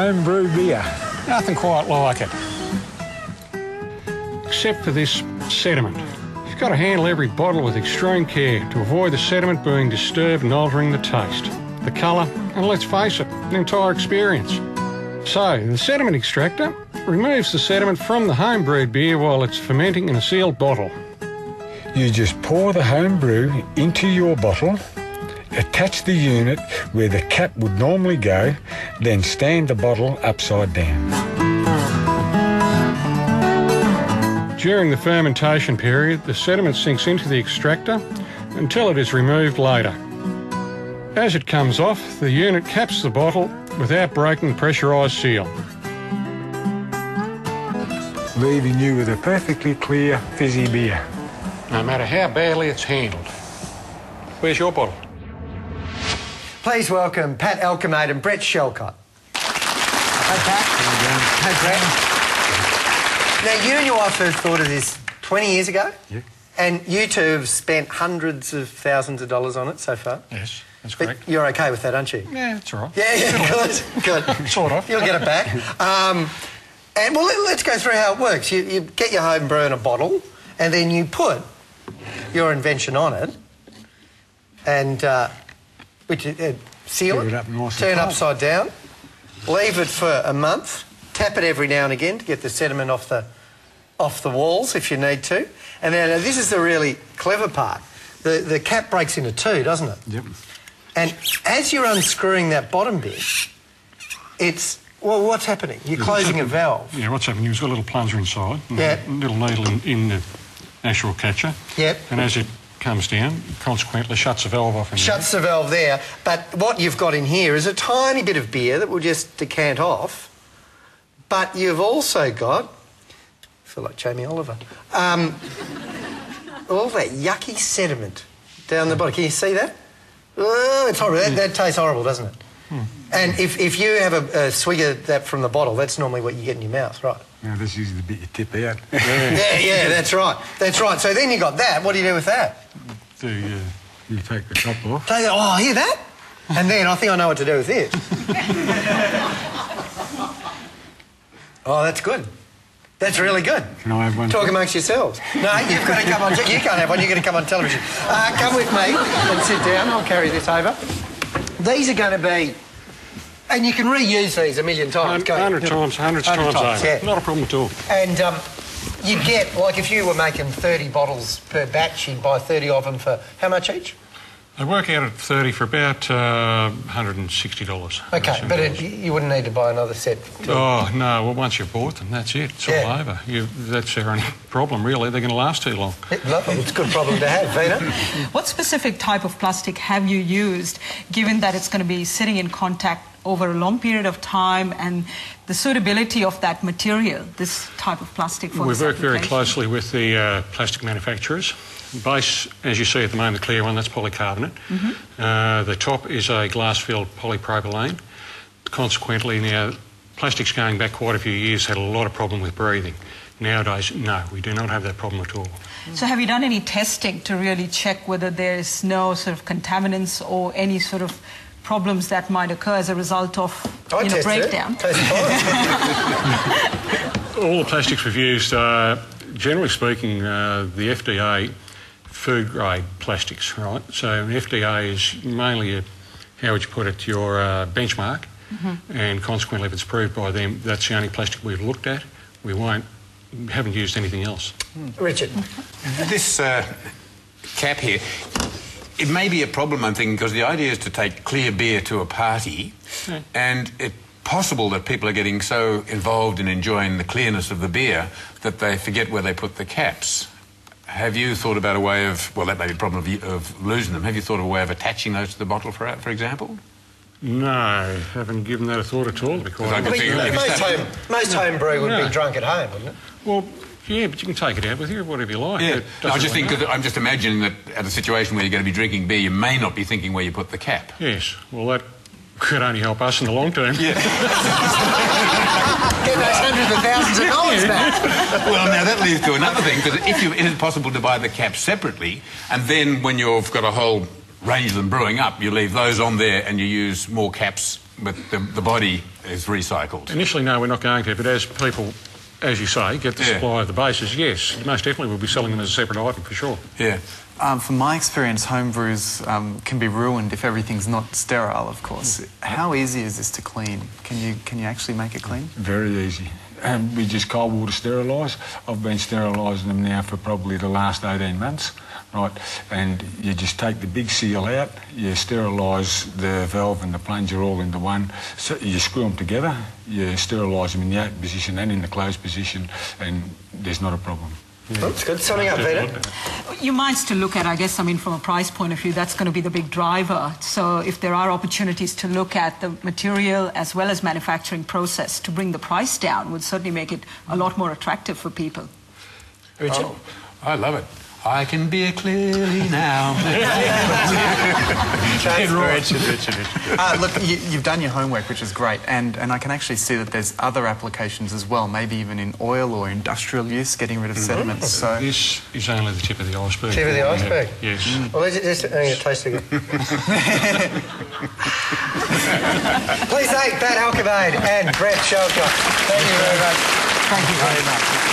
homebrew beer. Nothing quite like it. Except for this sediment. You've got to handle every bottle with extreme care to avoid the sediment being disturbed and altering the taste, the colour, and let's face it, the entire experience. So, the sediment extractor removes the sediment from the homebrewed beer while it's fermenting in a sealed bottle. You just pour the homebrew into your bottle, attach the unit where the cap would normally go, then stand the bottle upside down. During the fermentation period, the sediment sinks into the extractor until it is removed later. As it comes off, the unit caps the bottle without breaking the pressurised seal, leaving you with a perfectly clear, fizzy beer. no matter how badly it's handled. Where's your bottle? Please welcome Pat Alkermade and Brett Shelcott. Hey, Pat. Hey, Brett. Now, you and your wife first thought of this 20 years ago? Yeah. And you two have spent hundreds of thousands of dollars on it so far? Yes, that's correct. But you're okay with that, aren't you? Yeah, that's all right. Yeah, good. Sort of. You'll get it back. And, well, let's go through how it works. You get your homebrew in a bottle, and then you put your invention on it, and seal it, turn upside down, leave it for a month, tap it every now and again to get the sediment off the walls if you need to. And then this is the really clever part. The cap breaks into two, doesn't it? Yep. And as you're unscrewing that bottom bit, it's... Well, what's happening? You're closing a valve. Yeah, what's happening? You've got a little plunger inside. Yeah. A little needle in the actual catcher. Yep. And as it comes down, consequently shuts the valve off. Shuts the valve there. But what you've got in here is a tiny bit of beer that will just decant off. But you've also got... I feel like Jamie Oliver. All that yucky sediment down the bottom. Can you see that? Oh, it's horrible. That tastes horrible, doesn't it? And if you have a swig of that from the bottle, that's normally what you get in your mouth, right? Now, this is the bit you tip out. yeah, that's right. That's right. So then you got that. What do you do with that? You take the top off. Oh, hear that? And then I think I know what to do with this. Oh, that's good. That's really good. Can I have one? Talk amongst yourselves. No, you've got to come on... You can't have one. You're going to come on television. Come with me and sit down. I'll carry this over. These are going to be... And you can reuse these a million times, can't you? Hundreds of times over. Yeah. Not a problem at all. And you'd get, like, if you were making 30 bottles per batch, you'd buy 30 of them for how much each? They work out at 30 for about $160. OK, but you wouldn't need to buy another set? Oh, no. Well, once you've bought them, that's it. It's all over. That's their only problem, really. They're going to last too long. It's a good problem to have, Vina. What specific type of plastic have you used, given that it's going to be sitting in contact over a long period of time, and the suitability of that material, this type of plastic for this We've worked very application? closely with the plastic manufacturers. The base, as you see at the moment, the clear one, that's polycarbonate. The top is a glass-filled polypropylene. Consequently, now, plastics going back quite a few years had a lot of problem with breathing. Nowadays, no, we do not have that problem at all. So have you done any testing to really check whether there's no sort of contaminants or any sort of problems that might occur as a result of breakdown? All the plastics we've used are, generally speaking, the FDA food-grade plastics, right? So FDA is mainly, how would you put it, your benchmark, and consequently if it's approved by them, that's the only plastic we've looked at. We haven't used anything else. Richard. This cap here, it may be a problem, I'm thinking, because the idea is to take clear beer to a party, and it's possible that people are getting so involved in enjoying the clearness of the beer that they forget where they put the caps. Have you thought about a way of... Well, that may be a problem of losing them. Have you thought of a way of attaching those to the bottle, for example? No, haven't given that a thought at all. Because most home brew would be drunk at home, wouldn't it? Well, yeah, but you can take it out with you, whatever you like. Yeah. No, I'm just imagining that at a situation where you're going to be drinking beer, you may not be thinking where you put the cap. Yes, well, that could only help us in the long term. Yeah. Get those hundreds of thousands of dollars back. Well, now that leads to another thing, because is it possible to buy the caps separately, and then when you've got a whole range of them brewing up, you leave those on there and you use more caps but the body is recycled. Initially, no, we're not going to, but as people, as you say, get the supply of the bases, yes, most definitely we'll be selling them as a separate item for sure. Yeah. From my experience, home brews can be ruined if everything's not sterile, of course. How easy is this to clean? Can you actually make it clean? Very easy. We just cold water sterilise. I've been sterilising them now for probably the last 18 months, right? And you just take the big seal out, you sterilise the valve and the plunger all into one, so you screw them together, you sterilise them in the open position and in the closed position, and there's not a problem. Yeah. That's good. Summing up, Peter. You might still look at, I guess, I mean, from a price point of view, that's going to be the big driver. So if there are opportunities to look at the material as well as manufacturing process to bring the price down, would certainly make it a lot more attractive for people. Richard? Oh, I love it. I can beer clearly now. Richard. Look, you've done your homework, which is great, and I can actually see that there's other applications as well, maybe even in oil or industrial use, getting rid of sediments. So This is only the tip of the iceberg. Tip of the iceberg? Yes. Well, let's just taste again. Please thank Pat Alcabade and Brett Shelker. Thank you very much. thank you very much.